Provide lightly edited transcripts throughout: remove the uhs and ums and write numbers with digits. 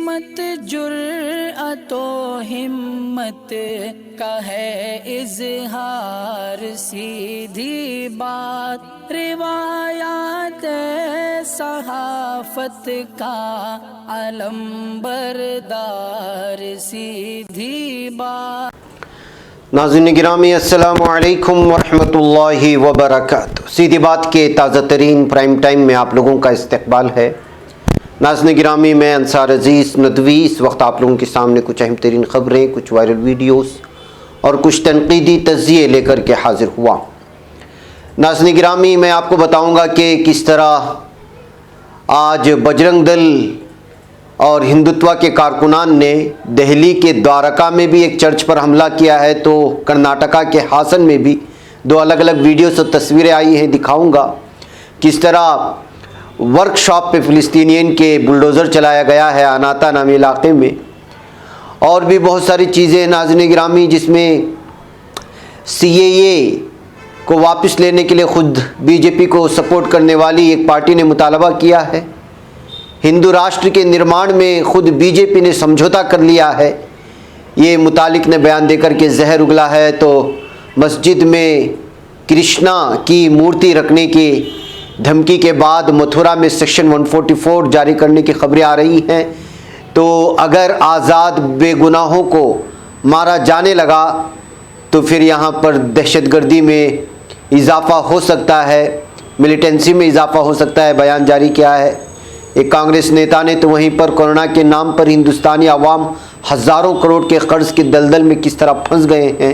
عظمت جرأت و ہمت کا ہے اظہار، سیدھی بات روایات صحافت کا علم بردار، سیدھی بات۔ ناظرین گرامی السلام علیکم ورحمۃ اللہ وبرکاتہ۔ سیدھی بات کے تازہ ترین پرائم ٹائم میں آپ لوگوں کا استقبال ہے۔ ناظرین گرامی، میں انصار عزیز ندوی اس وقت آپ لوگوں کے سامنے کچھ اہم ترین خبریں، کچھ وائرل ویڈیوز اور کچھ تنقیدی تجزیے لے کر کے حاضر ہوا۔ ناظرین گرامی، میں آپ کو بتاؤں گا کہ کس طرح آج بجرنگ دل اور ہندوتوا کے کارکنان نے دہلی کے دوارکا میں بھی ایک چرچ پر حملہ کیا ہے، تو کرناٹکا کے ہاسن میں بھی دو الگ الگ ویڈیوز اور تصویریں آئی ہیں۔ دکھاؤں گا کس طرح ورک شاپ پہ فلسطینین کے بلڈوزر چلایا گیا ہے اناتا نامی علاقے میں، اور بھی بہت ساری چیزیں ناظرین گرامی، جس میں سی اے اے کو واپس لینے کے لیے خود بی جے پی کو سپورٹ کرنے والی ایک پارٹی نے مطالبہ کیا ہے۔ ہندو راشٹر کے نرمان میں خود بی جے پی نے سمجھوتا کر لیا ہے، یہ متعلق نے بیان دے کر کے زہر اگلا ہے۔ تو مسجد میں کرشنا کی مورتی رکھنے کی دھمکی کے بعد متھرا میں سیکشن 144 جاری کرنے کی خبریں آ رہی ہیں۔ تو اگر آزاد بے گناہوں کو مارا جانے لگا تو پھر یہاں پر دہشت گردی میں اضافہ ہو سکتا ہے، ملیٹنسی میں اضافہ ہو سکتا ہے، بیان جاری کیا ہے ایک کانگریس نیتا نے۔ تو وہیں پر کورونا کے نام پر ہندوستانی عوام ہزاروں کروڑ کے قرض کے دلدل میں کس طرح پھنس گئے ہیں۔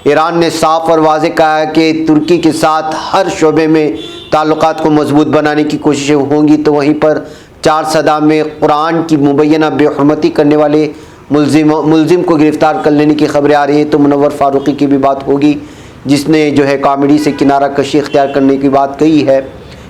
ایران نے صاف اور واضح کہا ہے کہ ترکی کے ساتھ ہر شعبے میں تعلقات کو مضبوط بنانے کی کوششیں ہوں گی۔ تو وہیں پر چار صدا میں قرآن کی مبینہ بے حرمتی کرنے والے ملزم کو گرفتار کر لینے کی خبریں آ رہی ہیں۔ تو منور فاروقی کی بھی بات ہوگی، جس نے جو ہے کامیڈی سے کنارہ کشی اختیار کرنے کی بات کہی ہے۔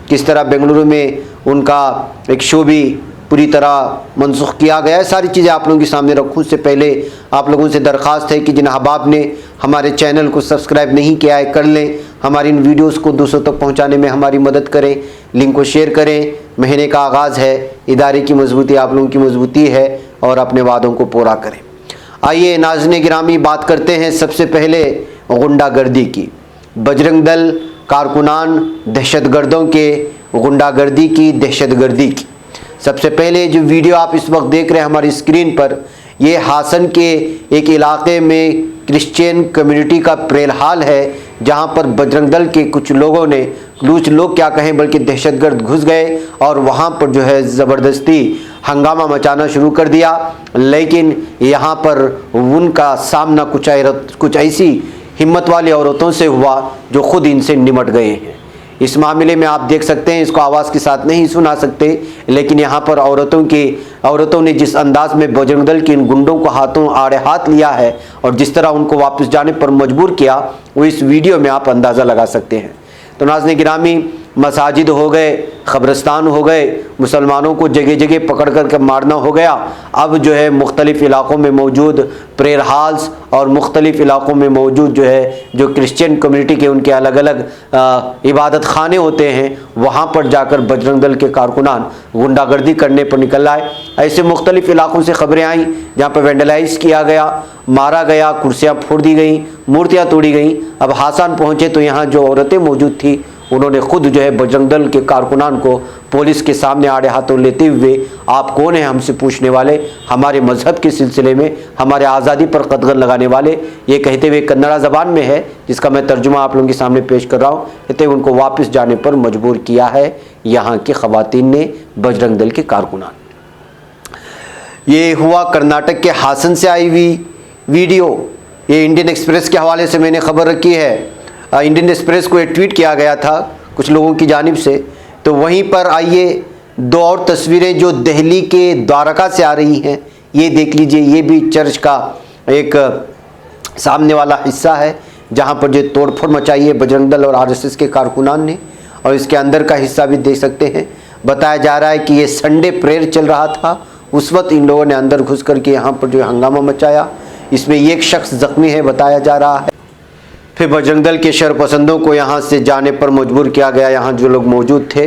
کس طرح بنگلورو میں ان کا ایک شو بھی پوری طرح منسوخ کیا گیا ہے۔ ساری چیزیں آپ لوگوں کے سامنے رکھوں اس سے پہلے آپ لوگوں سے درخواست ہے کہ جن احباب نے ہمارے چینل کو سبسکرائب نہیں کیا ہے کر لیں، ہماری ان ویڈیوز کو دوسروں تک پہنچانے میں ہماری مدد کریں، لنک کو شیئر کریں۔ مہینے کا آغاز ہے، ادارے کی مضبوطی آپ لوگوں کی مضبوطی ہے، اور اپنے وعدوں کو پورا کریں۔ آئیے ناظرین گرامی بات کرتے ہیں سب سے پہلے غنڈہ گردی کی۔ بجرنگ دل کارکنان دہشت گردوں کے غنڈہ گردی کی، دہشت گردی کی۔ سب سے پہلے جو ویڈیو آپ اس وقت دیکھ رہے ہیں ہماری اسکرین پر، یہ ہاسن کے ایک علاقے میں کرسچین کمیونٹی کا پریل حال ہے، جہاں پر بجرنگ دل کے کچھ لوگوں نے، کچھ لوگ کیا کہیں بلکہ دہشت گرد گھس گئے اور وہاں پر جو ہے زبردستی ہنگامہ مچانا شروع کر دیا۔ لیکن یہاں پر ان کا سامنا کچھ ایسی ہمت والی عورتوں سے ہوا جو خود ان سے نمٹ گئے ہیں۔ اس معاملے میں آپ دیکھ سکتے ہیں، اس کو آواز کے ساتھ نہیں سنا سکتے، لیکن یہاں پر عورتوں نے جس انداز میں بجرنگ دل کے ان گنڈوں کو ہاتھوں آڑے ہاتھ لیا ہے اور جس طرح ان کو واپس جانے پر مجبور کیا، وہ اس ویڈیو میں آپ اندازہ لگا سکتے ہیں۔ تو ناظرین گرامی، مساجد ہو گئے، قبرستان ہو گئے، مسلمانوں کو جگہ جگہ پکڑ کر کے مارنا ہو گیا۔ اب جو ہے مختلف علاقوں میں موجود پریئر ہالز اور مختلف علاقوں میں موجود جو کرسچین کمیونٹی کے ان کے الگ الگ عبادت خانے ہوتے ہیں، وہاں پر جا کر بجرنگ دل کے کارکنان غنڈہ گردی کرنے پر نکل آئے۔ ایسے مختلف علاقوں سے خبریں آئیں جہاں پر وینڈلائز کیا گیا، مارا گیا، کرسیاں پھوڑ دی گئیں، مورتیاں توڑی گئیں۔ اب ہاسن پہنچے تو یہاں جو عورتیں موجود تھیں، انہوں نے خود جو ہے بجرنگ دل کے کارکنان کو پولیس کے سامنے آڑے ہاتھوں لیتے ہوئے، آپ کون ہیں ہم سے پوچھنے والے، ہمارے مذہب کے سلسلے میں ہمارے آزادی پر قدغن لگانے والے، یہ کہتے ہوئے کنڑا زبان میں ہے جس کا میں ترجمہ آپ لوگوں کے سامنے پیش کر رہا ہوں، کہتے ہوئے ان کو واپس جانے پر مجبور کیا ہے یہاں کی خواتین نے، بجرنگ دل کے کارکنان۔ یہ ہوا کرناٹک کے ہاسن سے آئی ہوئی ویڈیو۔ یہ انڈین ایکسپریس کے حوالے سے میں نے خبر رکھی ہے۔ انڈین ایکسپریس کو ایک ٹویٹ کیا گیا تھا کچھ لوگوں کی جانب سے۔ تو وہیں پر آئیے دو اور تصویریں جو دہلی کے دوارکا سے آ رہی ہیں، یہ دیکھ لیجئے۔ یہ بھی چرچ کا ایک سامنے والا حصہ ہے جہاں پر جو توڑ پھوڑ مچائی ہے بجرنگ دل اور RSS کے کارکنان نے، اور اس کے اندر کا حصہ بھی دیکھ سکتے ہیں۔ بتایا جا رہا ہے کہ یہ سنڈے پریئر چل رہا تھا، اس وقت ان لوگوں نے اندر گھس کر کے یہاں پر جو ہنگامہ مچایا۔ اس میں ایک شخص زخمی ہے بتایا جا رہا ہے۔ پھر بجرنگ دل کے شرپسندوں کو یہاں سے جانے پر مجبور کیا گیا، یہاں جو لوگ موجود تھے۔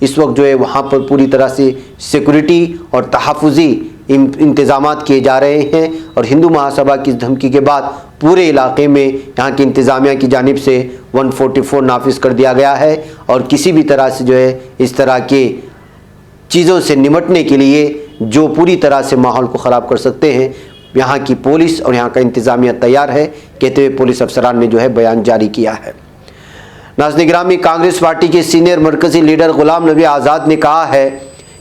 اس وقت جو ہے وہاں پر پوری طرح سے سیکورٹی اور تحفظی انتظامات کیے جا رہے ہیں، اور ہندو مہاسبھا کی دھمکی کے بعد پورے علاقے میں یہاں کی انتظامیہ کی جانب سے 144 نافذ کر دیا گیا ہے، اور کسی بھی طرح سے جو ہے اس طرح کے چیزوں سے نمٹنے کے لیے جو پوری طرح سے ماحول کو خراب کر سکتے ہیں، یہاں کی پولیس اور یہاں کا انتظامیہ تیار ہے، کہتے ہوئے پولیس افسران نے جو ہے بیان جاری کیا ہے۔ ناظرین گرامی، کانگریس پارٹی کے سینئر مرکزی لیڈر غلام نبی آزاد نے کہا ہے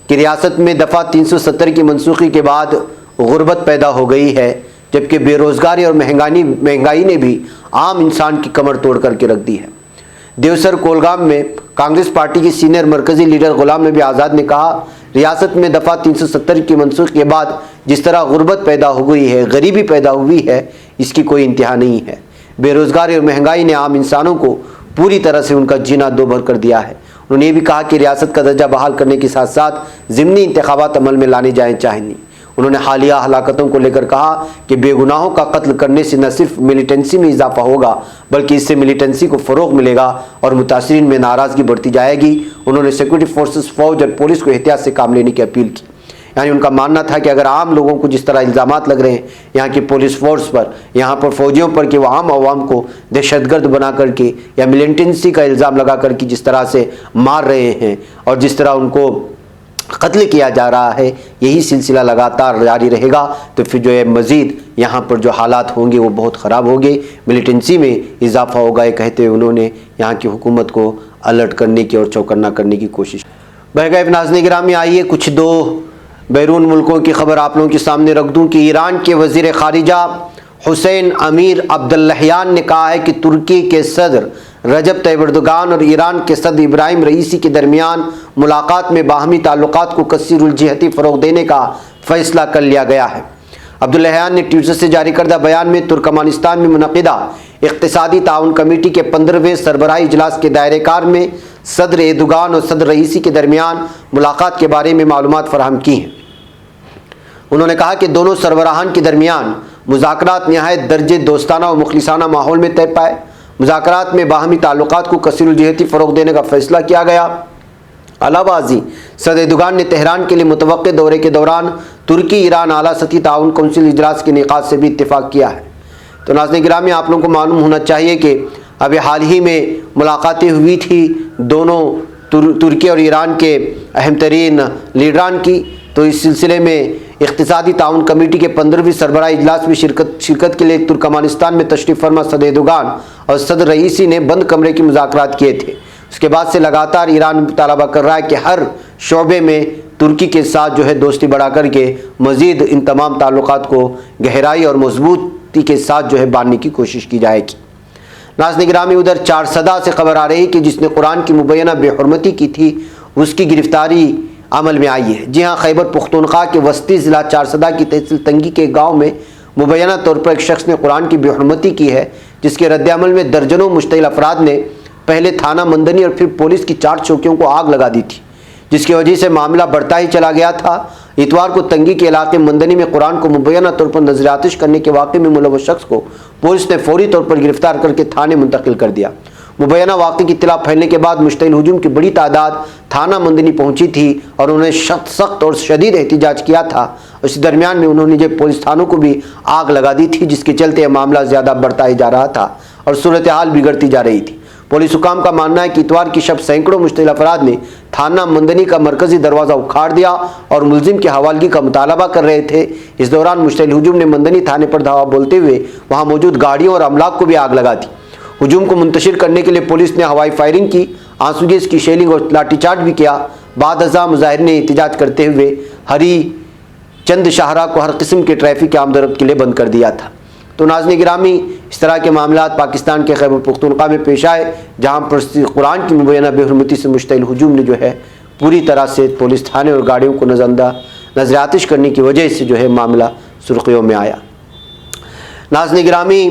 کہ ریاست میں دفعہ 370 کی منسوخی کے بعد غربت پیدا ہو گئی ہے، جبکہ بے روزگاری اور مہنگائی نے بھی عام انسان کی کمر توڑ کر کے رکھ دی ہے۔ دیوسر کولگام میں کانگریس پارٹی کی سینئر مرکزی لیڈر غلام نبی آزاد نے کہا، ریاست میں دفعہ 370 کی منسوخی کے بعد جس طرح غربت پیدا ہو گئی ہے، غریبی پیدا ہوئی ہے، اس کی کوئی انتہا نہیں ہے۔ بے روزگاری اور مہنگائی نے عام انسانوں کو پوری طرح سے ان کا جینا دوبھر کر دیا ہے۔ انہوں نے یہ بھی کہا کہ ریاست کا درجہ بحال کرنے کے ساتھ ساتھ ضمنی انتخابات عمل میں لانے جائیں چاہیے۔ انہوں نے حالیہ ہلاکتوں کو لے کر کہا کہ بے گناہوں کا قتل کرنے سے نہ صرف ملیٹنسی میں اضافہ ہوگا بلکہ اس سے ملیٹنسی کو فروغ ملے گا اور متاثرین میں ناراضگی بڑھتی جائے گی۔ انہوں نے سیکورٹی فورسز، فوج اور پولیس کو احتیاط سے کام لینے کی اپیل کی۔ یعنی ان کا ماننا تھا کہ اگر عام لوگوں کو جس طرح الزامات لگ رہے ہیں یہاں کی پولیس فورس پر، یہاں پر فوجیوں پر، کہ وہ عام عوام کو دہشت گرد بنا کر کے یا ملیٹنسی کا الزام لگا کر کے جس طرح سے مار رہے ہیں اور جس طرح ان کو قتل کیا جا رہا ہے، یہی سلسلہ لگاتار جاری رہے گا تو پھر جو ہے مزید یہاں پر جو حالات ہوں گے وہ بہت خراب ہوں گے، ملیٹنسی میں اضافہ ہوگا۔ یہ کہتے ہوئے انہوں نے یہاں کی حکومت کو الرٹ کرنے کی اور چوکنا کرنے کی کوشش۔ بہرکیف ناظرین گرامی، آئیے کچھ دو بیرون ملکوں کی خبر آپ لوگوں کے سامنے رکھ دوں کہ ایران کے وزیر خارجہ حسین امیر عبداللہیان نے کہا ہے کہ ترکی کے صدر رجب طیب اردوغان اور ایران کے صدر ابراہیم رئیسی کے درمیان ملاقات میں باہمی تعلقات کو کثیر الجہتی فروغ دینے کا فیصلہ کر لیا گیا ہے۔ عبداللہیان نے ٹویٹر سے جاری کردہ بیان میں ترکمانستان میں منعقدہ اقتصادی تعاون کمیٹی کے 15ویں سربراہی اجلاس کے دائرہ کار میں صدر اردوغان اور صدر رئیسی کے درمیان ملاقات کے بارے میں معلومات فراہم کی ہیں۔ انہوں نے کہا کہ دونوں سربراہان کے درمیان مذاکرات نہایت درجے دوستانہ و مخلصانہ ماحول میں طے پائے۔ مذاکرات میں باہمی تعلقات کو کثیر الجہتی فروغ دینے کا فیصلہ کیا گیا۔ علاوہ ازیں صدر اردوغان نے تہران کے لیے متوقع دورے کے دوران ترکی ایران اعلیٰ سطحی تعاون کونسل اجلاس کے انعقاد سے بھی اتفاق کیا ہے۔ تو ناظرین گرامی، آپ لوگوں کو معلوم ہونا چاہیے کہ ابھی حال ہی میں ملاقاتیں ہوئی تھی دونوں ترکی اور ایران کے اہم ترین لیڈران کی، تو اس سلسلے میں اقتصادی تعاون کمیٹی کے 15ویں سربراہی اجلاس میں شرکت کے لیے ترکمانستان میں تشریف فرما صدر اردوغان اور صدر رئیسی نے بند کمرے کی مذاکرات کیے تھے۔ اس کے بعد سے لگاتار ایران مطالبہ کر رہا ہے کہ ہر شعبے میں ترکی کے ساتھ جو ہے دوستی بڑھا کر کے مزید ان تمام تعلقات کو گہرائی اور مضبوطی کے ساتھ جو ہے باندھنے کی کوشش کی جائے گی۔ ناظرین گرامی، ادھر چارسدہ سے خبر آ رہی کہ جس نے قرآن کی مبینہ بے حرمتی کی تھی اس کی گرفتاری عمل میں آئی ہے۔ جی ہاں، خیبر پختونخوا کے وسطی ضلع چارسدہ کی تحصیل تنگی کے گاؤں میں مبینہ طور پر ایک شخص نے قرآن کی بے حرمتی کی ہے، جس کے رد عمل میں درجنوں مشتعل افراد نے پہلے تھانہ مندنی اور پھر پولیس کی 4 چوکیوں کو آگ لگا دی تھی، جس کی وجہ سے معاملہ بڑھتا ہی چلا گیا تھا۔ اتوار کو تنگی کے علاقے مندنی میں قرآن کو مبینہ طور پر نظر آتش کرنے کے واقعے میں ملوث شخص کو پولیس نے فوری طور پر گرفتار کر کے تھانے منتقل کر دیا۔ مبینہ واقعے کی اطلاع پھیلنے کے بعد مشتعل ہجوم کی بڑی تعداد تھانہ مندنی پہنچی تھی اور انہوں نے سخت اور شدید احتجاج کیا تھا۔ اس درمیان میں انہوں نے جو پولیس تھانوں کو بھی آگ لگا دی تھی، جس کے چلتے یہ معاملہ زیادہ بڑھتا ہی جا رہا تھا اور صورتحال بگڑتی جا رہی تھی۔ پولیس حکام کا ماننا ہے کہ اتوار کی شب سینکڑوں مشتعل افراد نے تھانہ مندنی کا مرکزی دروازہ اکھاڑ دیا اور ملزم کی حوالگی کا مطالبہ کر رہے تھے۔ اس دوران مشتعل ہجوم نے مندنی تھانے پر دھاوا بولتے ہوئے وہاں موجود گاڑیوں اور املاک کو بھی آگ لگا دی۔ ہجوم کو منتشر کرنے کے لیے پولیس نے ہوائی فائرنگ کی، آنسو گیس کی شیلنگ اور لاٹھی چارج بھی کیا۔ بعد ازاں مظاہرین نے احتجاج کرتے ہوئے ہری چند شاہراہ کو ہر قسم کے ٹریفک کے آمد و رفت کے لیے بند کر دیا تھا۔ تو ناظرین گرامی، اس طرح کے معاملات پاکستان کے خیبر پختونخوا میں پیش آئے، جہاں پر قرآن کی مبینہ بے حرمتی سے مشتعل ہجوم نے جو ہے پوری طرح سے پولیس تھانے اور گاڑیوں کو نظر آتش کرنے کی وجہ سے جو ہے معاملہ سرخیوں میں آیا۔ ناظرین گرامی،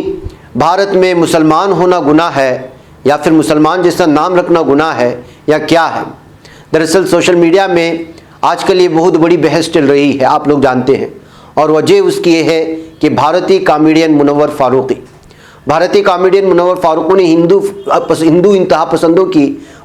بھارت میں مسلمان ہونا گناہ ہے یا پھر مسلمان جیسا نام رکھنا گناہ ہے یا کیا ہے؟ دراصل سوشل میڈیا میں آج کل یہ بہت بڑی بحث چل رہی ہے، آپ لوگ جانتے ہیں، اور وجہ اس کی یہ ہے کہ بھارتی کامیڈین منور فاروقی نے ہندو انتہا پسندوں کی